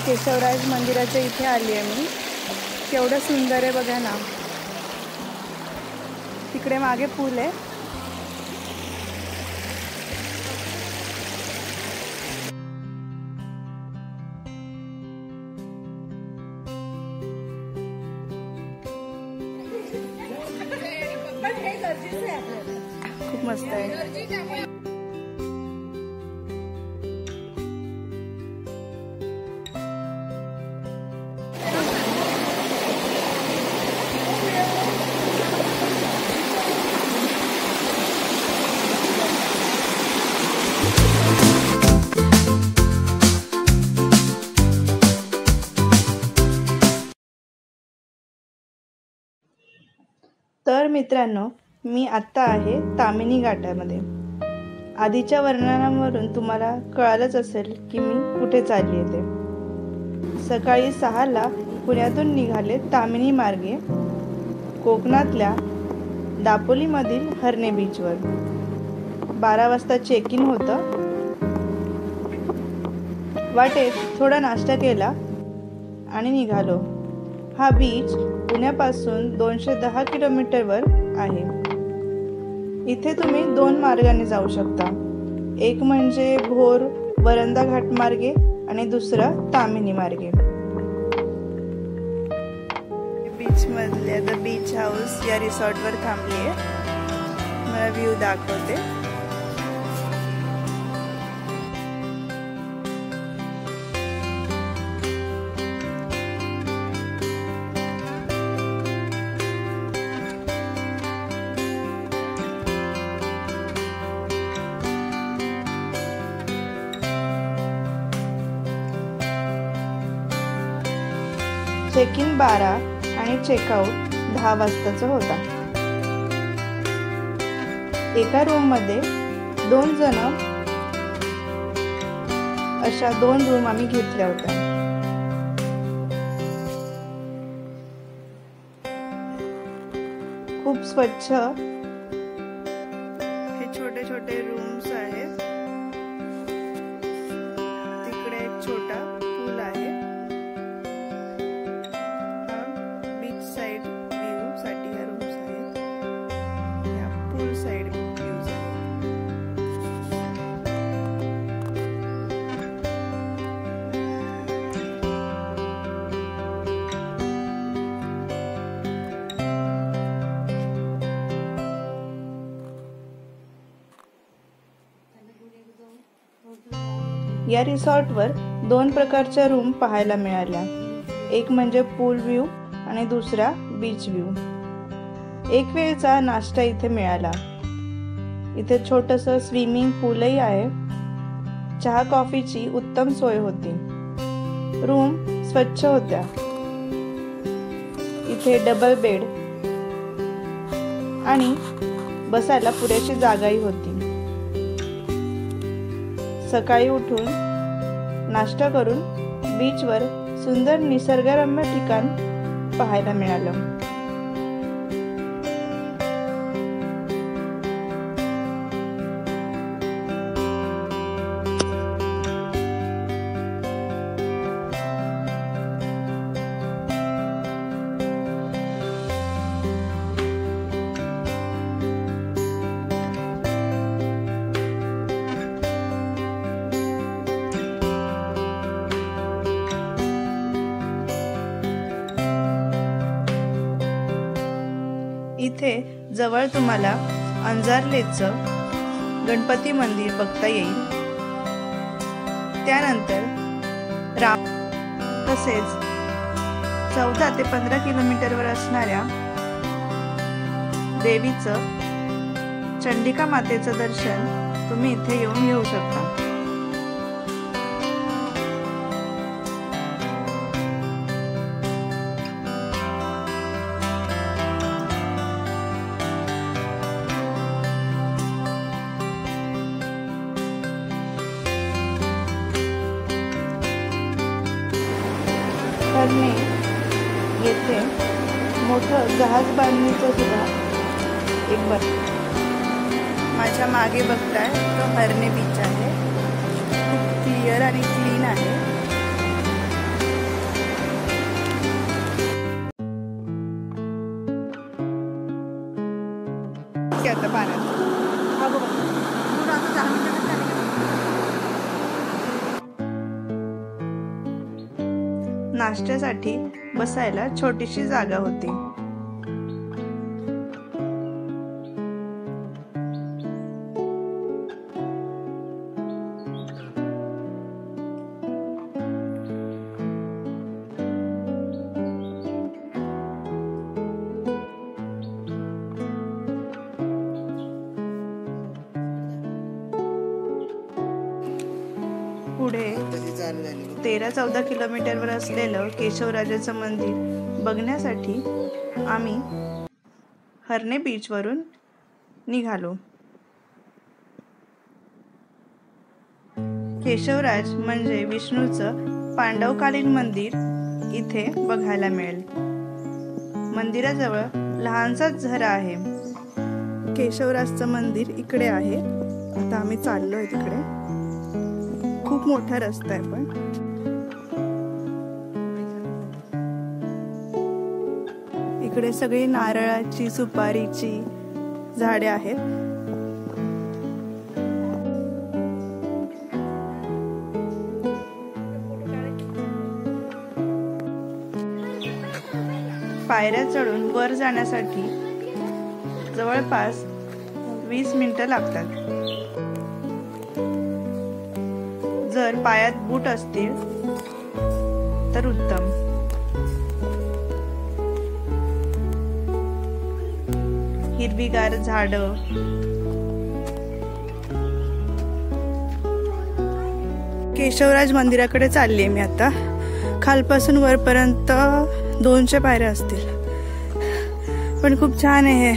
केशवराज मंदिराच्या इथे आली आहे मी। केवढं सुंदर आहे बघा ना। तिकडे मागे पूल आहे। खूप मस्त आहे। तर मित्रांनो, मी आत्ता आहे ताम्हिणी घाटामध्ये। आधीच्या वर्णनावरून तुम्हाला कळालंच असेल की मी कुठे चालली आहे ते। सकाळी 6ला पुण्यातून निघाले ताम्हिणी मार्गे कोकणातल्या दापोलीमधील हरणे बीचवर। 12 वाजता चेक इन होतं। वाटेत थोडा नाश्ता केला आणि निघालो। हा बीच पुण्यापासून 210 किलोमीटरवर आहे। इथे तुम्ही 2 मार्गाने जाऊ शकता। एक म्हणजे भोर वरंदा घाट मार्गे आणि दुसरा ताम्हिणी मार्गे। बीच मधले द बीच हाऊस या रिसॉर्टवर थांबली आहे। मला व्ह्यू दाखवते। चेक इन 12 आणि चेकआउट 10 वाजताचा होता। एका रूम मध्ये 2 जण अशा 2 रूम आम्ही घेतल्या होत्या। खूप स्वच्छ हे छोटे छोटे रूम्स आहेत। तिकडे एक छोटा पूल आहे। या रिसॉर्टवर 2 प्रकारच्या रूम पाहायला मिळाल्या। एक म्हणजे पूल व्ह्यू आणि दुसरा बीच व्ह्यू। एक वेळचा नाश्ता इथे मिळाला। इथे छोटंसं स्विमिंग पूलही आहे। चहा कॉफीची उत्तम सोय होती। रूम स्वच्छ होत्या। इथे डबल बेड आणि बसायला पुरेशी जागाही होती। सकाळी उठून नाश्ता करून बीचवर सुंदर निसर्गरम्य ठिकाण पाहायला मिळालं। इथे जवळ तुम्हाला अंजारलेचं गणपती मंदिर बघता येईल। त्यानंतर तसेच 14 ते 15 किलोमीटरवर असणाऱ्या देवीचं चंडिका मातेचं दर्शन तुम्ही इथे येऊन घेऊ शकता। हरणे येथे मोठं जहाज बांधणीचं सुद्धा एक माझ्या मागे बघताय तो हरणे बीच आहे। खूप क्लिअर आणि क्लीन आहे। नाश्त्यासाठी बसायला छोटीशी जागा होती। पुढे 13-14 किलोमीटरवर असलेलं केशवराजाचं मंदिर बघण्यासाठी आम्ही हरणे बीचवरून निघालो। केशवराज म्हणजे विष्णूचं पांडवकालीन मंदिर इथे बघायला मिळेल। मंदिराजवळ लहानसा झरा आहे। केशवराजचं मंदिर इकडे आहे। आता आम्ही चाललोय तिकडे। खूप मोठा रस्ता आहे पण इकडे सगळी नारळाची सुपारीची झाडे आहेत। पायऱ्या चढून वर जाण्यासाठी जवळपास 20 मिनिटं लागतात। जर पायात बूट असतील तर उत्तम। हिरवीगार झाडं, केशवराज मंदिराकडे चालली मी आता। खालपासून वरपर्यंत 200 पायऱ्या असतील, पण खूप छान आहे।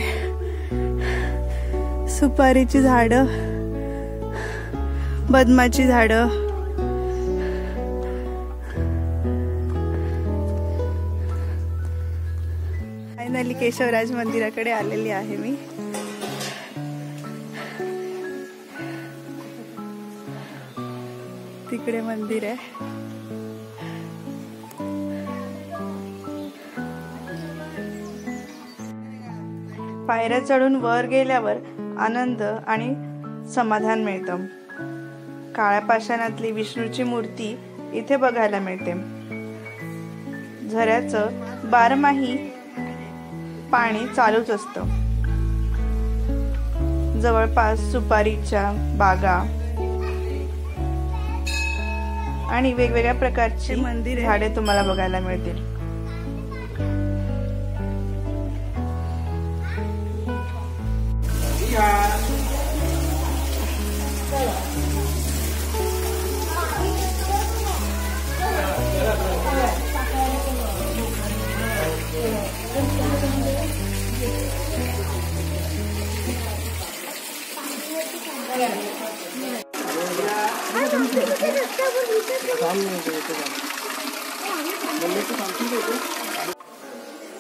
सुपारीची झाडं, बदमाची झाडं, फायनली केशवराज मंदिराकडे आलेली आहे मी। तिकडे मंदिर आहे। पायऱ्या चढून वर गेल्यावर आनंद आणि समाधान मिळतं। काळ्या पाषाणातली विष्णूची मूर्ती इथे बघायला मिळते। झऱ्याचं बारमाही पाणी चालूच असतं। जवळपास सुपारीच्या बागा आणि वेगवेगळ्या प्रकारची झाडे तुम्हाला बघायला मिळतील।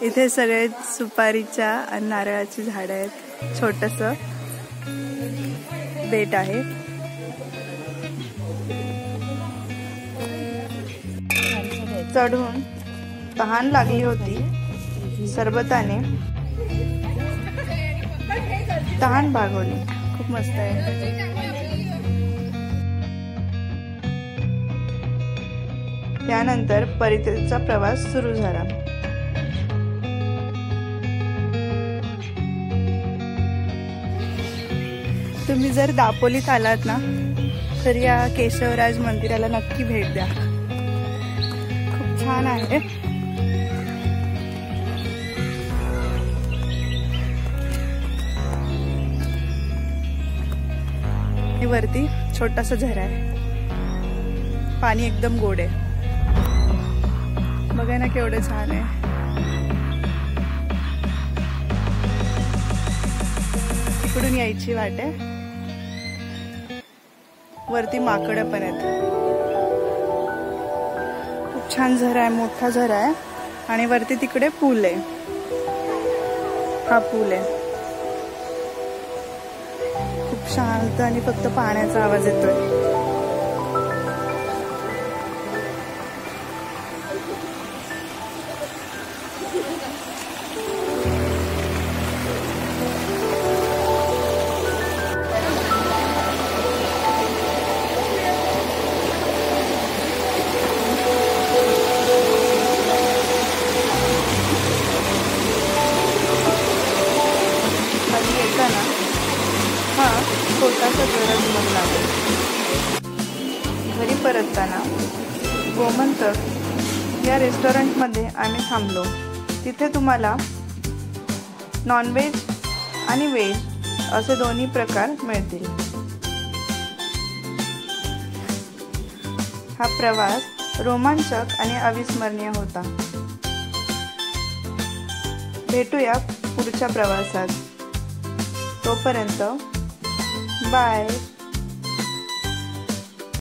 इथे सगळे सुपारीच्या आणि नारळाची झाडं आहेत। छोटंसं बेट आहे। चढून तहान लागली होती। सरबताने तहान भागवली। खूप मस्त आहे। त्यानंतर परतीचा प्रवास सुरू झाला। तुम्ही जर दापोलीत आलात ना तर या केशवराज मंदिराला नक्की भेट द्या। खूप छान आहे। वरती छोटासा झरा आहे। पाणी एकदम गोड आहे। बघा ना केवढं छान आहे। इकडून यायची वाट आहे। वरती माकडं पण आहेत। खूप छान झरा आहे। मोठा झरा आहे आणि वरती तिकडे पूल आहे। हा पूल आहे। खूप शांत आणि फक्त पाण्याचा आवाज येतोय। परतताना गोमंतक या रेस्टॉरंटमध्ये आम्ही थांबलो. तिथे तुम्हाला नॉनव्हेज आणि व्हेज असे दोन्ही प्रकार मिळतील. हा प्रवास रोमांचक आणि अविस्मरणीय होता. भेटूया पुढच्या प्रवासात. तोपर्यंत बाय.